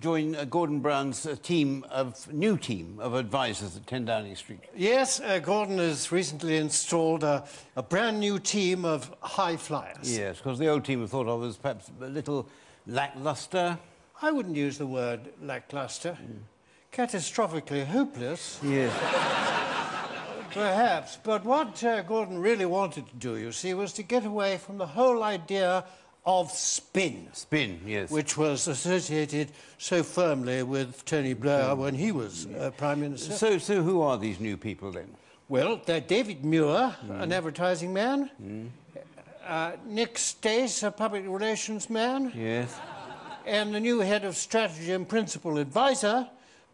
join Gordon Brown's new team of advisors at 10 Downing Street. Yes, Gordon has recently installed a brand new team of high flyers. Yes, because the old team was thought of as perhaps a little lacklustre. I wouldn't use the word lacklustre. Catastrophically hopeless. Yes. Perhaps. But what Gordon really wanted to do, you see, was to get away from the whole idea of spin. Spin, yes. Which was associated so firmly with Tony Blair when he was Prime Minister. So who are these new people, then? Well, they're David Muir, an advertising man. Nick Stace, a public relations man. Yes. And the new head of strategy and principal advisor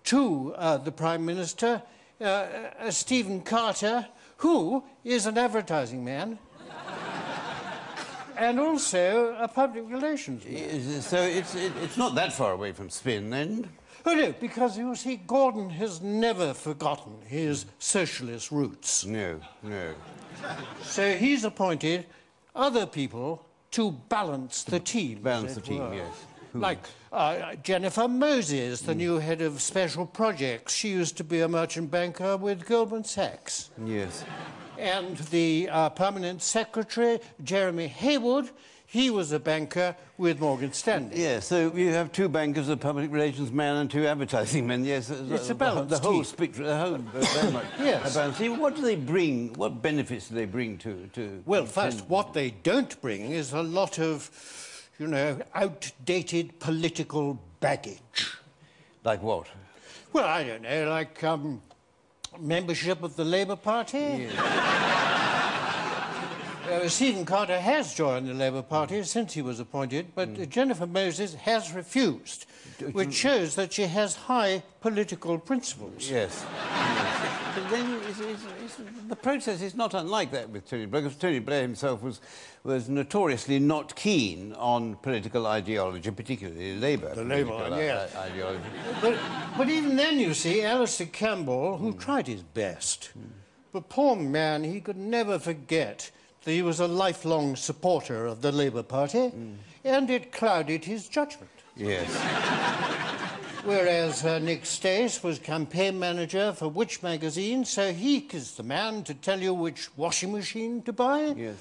to the Prime Minister, Stephen Carter, who is an advertising man and also a public relations man. So it's not that far away from spin, then? Oh, no, because, you see, Gordon has never forgotten his socialist roots. No, no. So he's appointed other people to balance the team. Balance the team, yes. Who? Like Jennifer Moses, the new head of special projects. She used to be a merchant banker with Goldman Sachs. Yes. And the permanent secretary, Jeremy Haywood, he was a banker with Morgan Stanley. Yes, so you have two bankers, a public relations man and two advertising men. Yes, it's a balanced the whole team. spectrum, the whole very much. Yes. What do they bring? What benefits do they bring to? Well, first, what they don't bring is a lot of, you know, outdated political baggage. Like what? Well, I don't know, like membership of the Labour Party. Yes. Stephen Carter has joined the Labour Party since he was appointed, but Jennifer Moses has refused, which shows that she has high political principles. Yes. But then the process is not unlike that with Tony Blair, because Tony Blair himself was notoriously not keen on political ideology, particularly Labour. The Labour, yes. Ideology. But even then, you see, Alistair Campbell, who tried his best, but poor man, he could never forget that he was a lifelong supporter of the Labour Party, and it clouded his judgment. Yes. Whereas Nick Stace was campaign manager for Which magazine, so he is the man to tell you which washing machine to buy. Yes.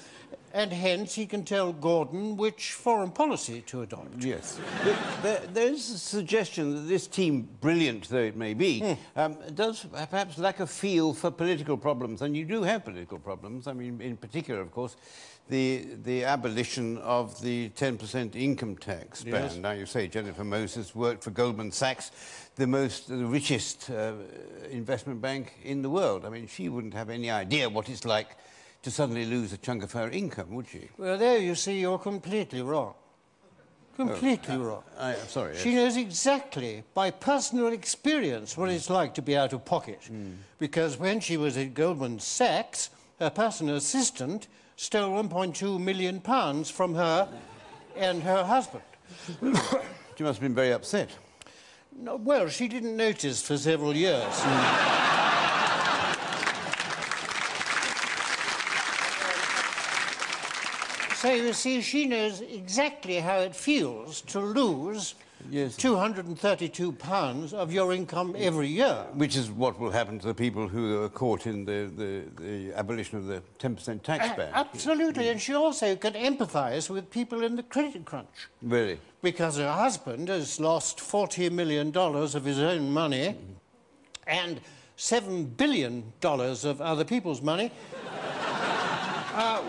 And hence he can tell Gordon which foreign policy to adopt. Yes. There's a suggestion that this team, brilliant though it may be, does perhaps lack a feel for political problems. And you do have political problems. I mean, in particular, of course, the abolition of the 10% income tax ban. Yes. Now, you say Jennifer Moses worked for Goldman Sachs, the richest investment bank in the world. I mean, she wouldn't have any idea what it's like to suddenly lose a chunk of her income, would she? Well, there you see, you're completely wrong. Completely wrong. I'm sorry. She knows exactly, by personal experience, what it's like to be out of pocket. Because when she was at Goldman Sachs, her personal assistant stole £1.2 million from her and her husband. She must have been very upset. No, well, she didn't notice for several years. So, you see, she knows exactly how it feels to lose £232 of your income every year. Which is what will happen to the people who are caught in the abolition of the 10% tax ban. Absolutely, and she also can empathise with people in the credit crunch. Really? Because her husband has lost $40 million of his own money and $7 billion of other people's money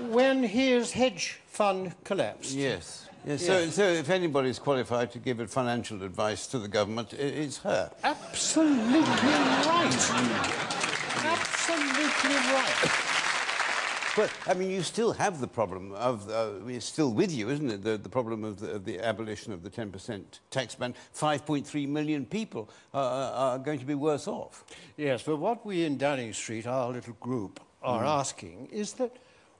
when his hedge fund collapsed. Yes. Yes. So if anybody's qualified to give financial advice to the government, it's her. Absolutely right. Absolutely right. But, I mean, you still have the problem of... it's still with you, isn't it? The problem of the abolition of the 10% tax ban. 5.3 million people are going to be worse off. Yes, but what we in Downing Street, our little group, are asking is that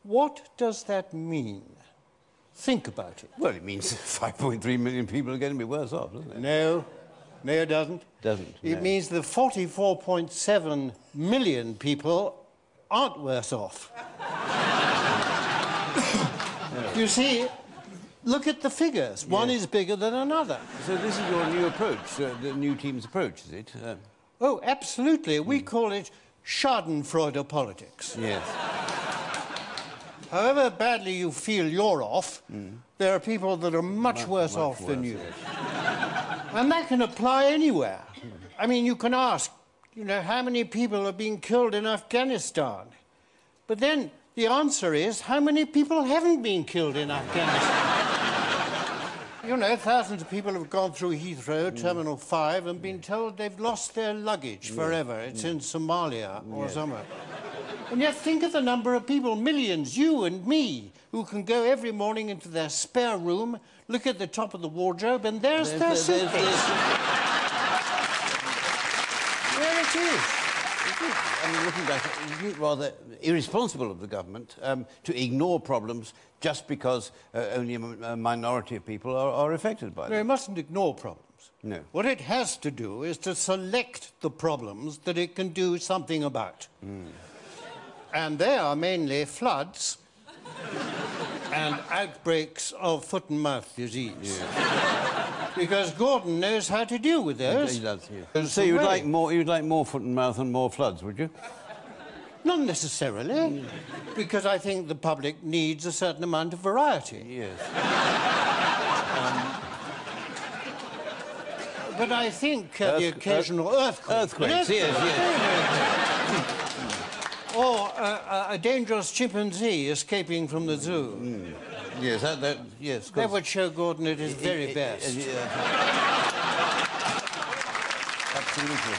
what does that mean? Think about it. Well, it means 5.3 million people are going to be worse off, doesn't it? No, it doesn't. Doesn't. It means the 44.7 million people aren't worse off. You see, look at the figures. One is bigger than another. So this is your new approach, the new team's approach, is it? Oh, absolutely. We call it Schadenfreude politics. Yes. However badly you feel you're off, there are people that are much worse off than you. Yes. And that can apply anywhere. I mean, you can ask, you know, how many people have been killed in Afghanistan? But then the answer is, how many people haven't been killed in Afghanistan? You know, thousands of people have gone through Heathrow, Terminal 5, and been told they've lost their luggage forever. It's in Somalia or somewhere. And yet think of the number of people, millions, you and me, who can go every morning into their spare room, look at the top of the wardrobe, and there's their suitcase. There it is. I mean, looking back, isn't it rather irresponsible of the government to ignore problems just because only a minority of people are affected by No, them? it mustn't ignore problems. No. What it has to do is to select the problems that it can do something about. And they are mainly floods and outbreaks of foot and mouth disease. Yeah. Because Gordon knows how to deal with those. He does, yes. So you'd like more foot and mouth and more floods, would you? Not necessarily, because I think the public needs a certain amount of variety. Yes. But I think the occasional earthquake. Earthquakes, yes. Or a dangerous chimpanzee escaping from the zoo. Yes, yes. That would show Gordon at his very best. Absolutely.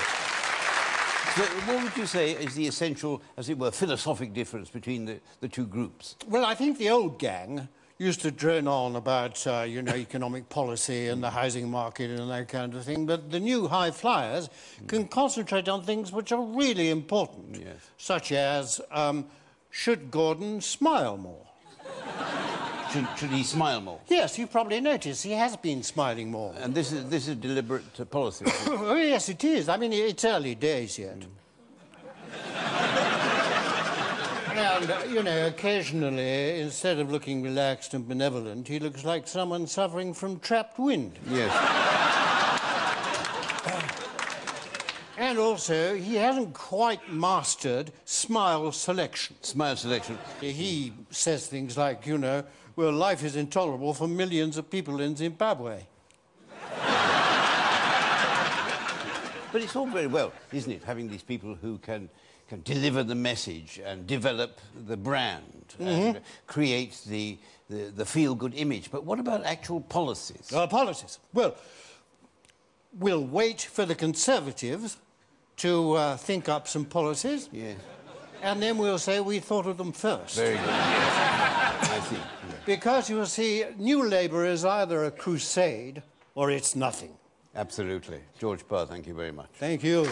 So what would you say is the essential, as it were, philosophic difference between the two groups? Well, I think the old gang used to drone on about, you know, economic policy and the housing market and that kind of thing, but the new high flyers can concentrate on things which are really important, such as, should Gordon smile more? Should he smile more? Yes, you've probably noticed he has been smiling more. And this is deliberate policy. Oh, yes, it is. I mean, it's early days yet. And, you know, occasionally, instead of looking relaxed and benevolent, he looks like someone suffering from trapped wind. Yes. And also, he hasn't quite mastered smile selection. Smile selection. He says things like, you know, well, life is intolerable for millions of people in Zimbabwe. But it's all very well, isn't it, having these people who can deliver the message and develop the brand and create the feel-good image. But what about actual policies? Policies. Well, we'll wait for the Conservatives to think up some policies. Yes. And then we'll say we thought of them first. Very good. Yes. I see. Yeah. Because, you see, New Labour is either a crusade or it's nothing. Absolutely. George Parr, thank you very much. Thank you.